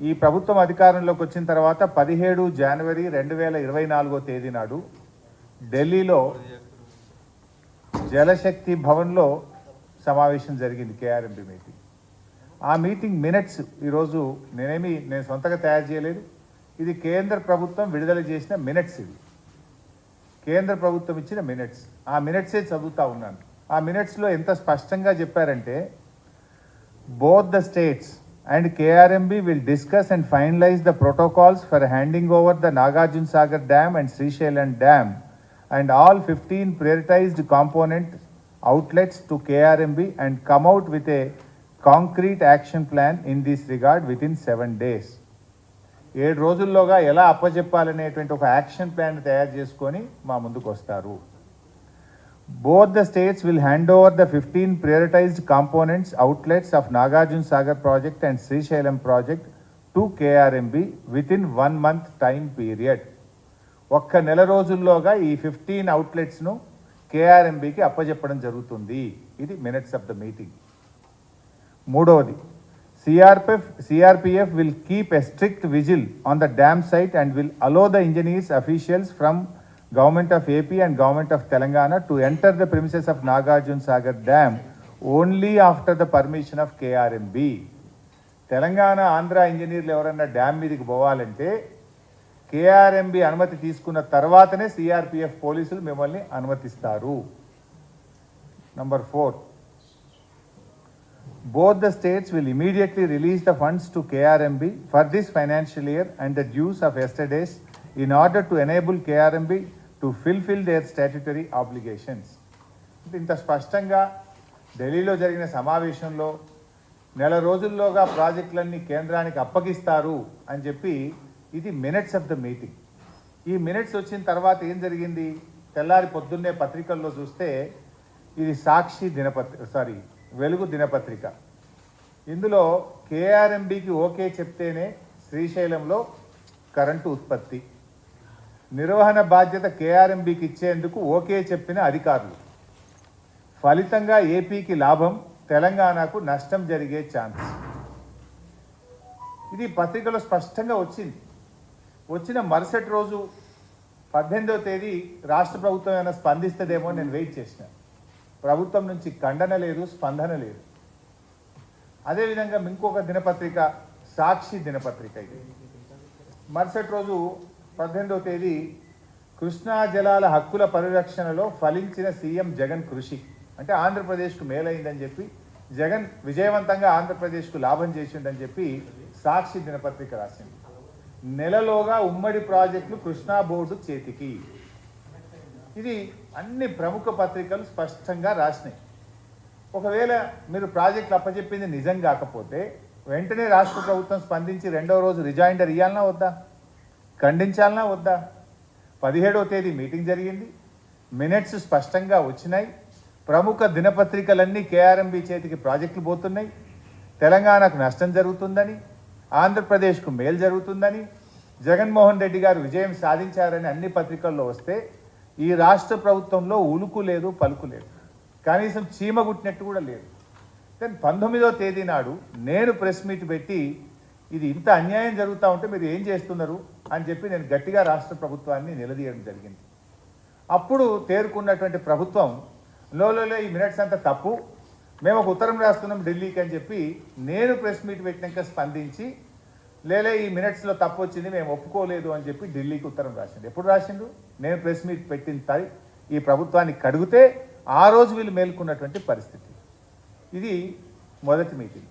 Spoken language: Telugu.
ఈ ప్రభుత్వం అధికారంలోకి వచ్చిన తర్వాత 17 జనవరి 2024 నాడు ఢిల్లీలో జలశక్తి భవన్లో సమావేశం జరిగింది, కేఆర్ఎంబి మీటింగ్. ఆ మీటింగ్ మినిట్స్ ఈరోజు నేను సొంతగా తయారు చేయలేదు, ఇది కేంద్ర ప్రభుత్వం విడుదల చేసిన మినిట్స్. ఇది కేంద్ర ప్రభుత్వం ఇచ్చిన మినిట్స్. ఆ మినిట్సే చదువుతూ ఉన్నాను. ఆ మినిట్స్లో ఎంత స్పష్టంగా చెప్పారంటే, both the states and KRMB will discuss and finalize the protocols for handing over the Nagarjuna Sagar Dam and Srisailam Dam and all 15 prioritized component outlets to KRMB and come out with a concrete action plan in this regard within 7 days. 7 రోజుల్లోగా ఎలా అప్పచెప్పాలనేటువంటి ఒక యాక్షన్ ప్లాన్ తయారు చేసుకొని మా ముందుకు వస్తారు. Both the states will hand over the 15 prioritized components outlets of Nagarjuna Sagar project and Srisailam project to KRMB within 1 month time period. ఒక్క నెల రోజుల్లోగా ఈ 15 అవుట్లెట్స్ను కేఆర్ఎంబికి అప్పచెప్పడం జరుగుతుంది. ఇది మినిట్స్ ఆఫ్ ద మీటింగ్. మూడవది, CRPF will keep a strict vigil on the dam site and will allow the engineers officials from Government of AP and Government of Telangana to enter the premises of Nagarjuna Sagar Dam only after the permission of KRMB. Telangana Andhra ఇంజనీర్లు ఎవరన్నా డ్యామ్ మీదకి పోవాలంటే కేఆర్ఎంబి అనుమతి తీసుకున్న తర్వాతనే సిఆర్పిఎఫ్ పోలీసులు మిమ్మల్ని అనుమతిస్తారు. Number 4, both the states will immediately release the funds to KRMB for this financial year and the dues of yesterday's in order to enable KRMB to fulfill their statutory obligations. ఇంత స్పష్టంగా ఢిల్లీలో జరిగిన సమావేశంలో నెల రోజుల్లోగా ప్రాజెక్టులన్నీ కేంద్రానికి అప్పగిస్తారు అని చెప్పి, ఇది మినిట్స్ ఆఫ్ ద మీటింగ్. ఈ మినిట్స్ వచ్చిన తర్వాత ఏం జరిగింది? తెల్లారి పొద్దున్నే పత్రికల్లో చూస్తే ఇది వెలుగు దినపత్రిక. ఇందులో కేఆర్ఎంబికి ఓకే చెప్తేనే శ్రీశైలంలో కరెంటు ఉత్పత్తి, నిర్వహణ బాధ్యత కేఆర్ఎంబికి ఇచ్చేందుకు ఓకే చెప్పిన అధికారులు, ఫలితంగా ఏపీకి లాభం, తెలంగాణకు నష్టం జరిగే ఛాన్స్. ఇది పత్రికలో స్పష్టంగా వచ్చింది. వచ్చిన మరుసటి రోజు 18వ తేదీ రాష్ట్ర ప్రభుత్వం ఏమైనా స్పందిస్తుందేమో నేను వెయిట్ చేసిన. ప్రభుత్వం నుంచి ఖండన లేదు, స్పందన లేదు. అదేవిధంగా ఇంకొక దినపత్రిక సాక్షి దినపత్రిక. ఇది మరుసటి రోజు 18వ తేదీ, కృష్ణా జలాల హక్కుల పరిరక్షణలో ఫలించిన సీఎం జగన్ కృషి, అంటే ఆంధ్రప్రదేశ్కు మేలైందని చెప్పి, జగన్ విజయవంతంగా ఆంధ్రప్రదేశ్కు లాభం చేసిందని చెప్పి సాక్షి దినపత్రిక రాసింది. నెలలోగా ఉమ్మడి ప్రాజెక్టులు కృష్ణా బోర్డు చేతికి. ఇది అన్ని ప్రముఖ పత్రికలు స్పష్టంగా రాసినాయి. ఒకవేళ మీరు ప్రాజెక్టులు అప్పచెప్పింది నిజం కాకపోతే వెంటనే రాష్ట్ర ప్రభుత్వం స్పందించి 2వ రోజు రిజైండర్ ఇవ్వాలన్నా వద్దా, ఖండించాలన్నా వద్దా? 17వ తేదీ మీటింగ్ జరిగింది, మినిట్స్ స్పష్టంగా వచ్చినాయి. ప్రముఖ దినపత్రికలన్నీ కేఆర్ఎంబి చేతికి ప్రాజెక్టులు పోతున్నాయి, తెలంగాణకు నష్టం జరుగుతుందని, ఆంధ్రప్రదేశ్కు మేలు జరుగుతుందని, జగన్మోహన్ రెడ్డి గారు విజయం సాధించారని అన్ని పత్రికల్లో వస్తే ఈ రాష్ట్ర ప్రభుత్వంలో ఉలుకు లేదు, పలుకు లేదు, కనీసం చీమ గుట్టినట్టు కూడా లేదు. కానీ 19వ తేదీ నాడు నేను ప్రెస్ మీట్ పెట్టి ఇది ఇంత అన్యాయం జరుగుతూ ఉంటే మీరు ఏం చేస్తున్నారు అని చెప్పి నేను గట్టిగా రాష్ట్ర ప్రభుత్వాన్ని నిలదీయడం జరిగింది. అప్పుడు తేరుకున్నటువంటి ప్రభుత్వం లోలో ఈ మినిట్స్ అంతా తప్పు, మేము ఒక ఉత్తరం రాస్తున్నాం ఢిల్లీకి అని చెప్పి నేను ప్రెస్ మీట్ పెట్టినాక స్పందించి, లేలే ఈ మినిట్స్లో తప్పు వచ్చింది, మేము ఒప్పుకోలేదు అని చెప్పి ఢిల్లీకి ఉత్తరం రాసిండు. ఎప్పుడు రాసిండు? నేను ప్రెస్ మీట్ పెట్టిన ఈ ప్రభుత్వాన్ని కడిగితే ఆ రోజు వీళ్ళు మేల్కొన్నటువంటి పరిస్థితి. ఇది మొదటి మీటింగ్.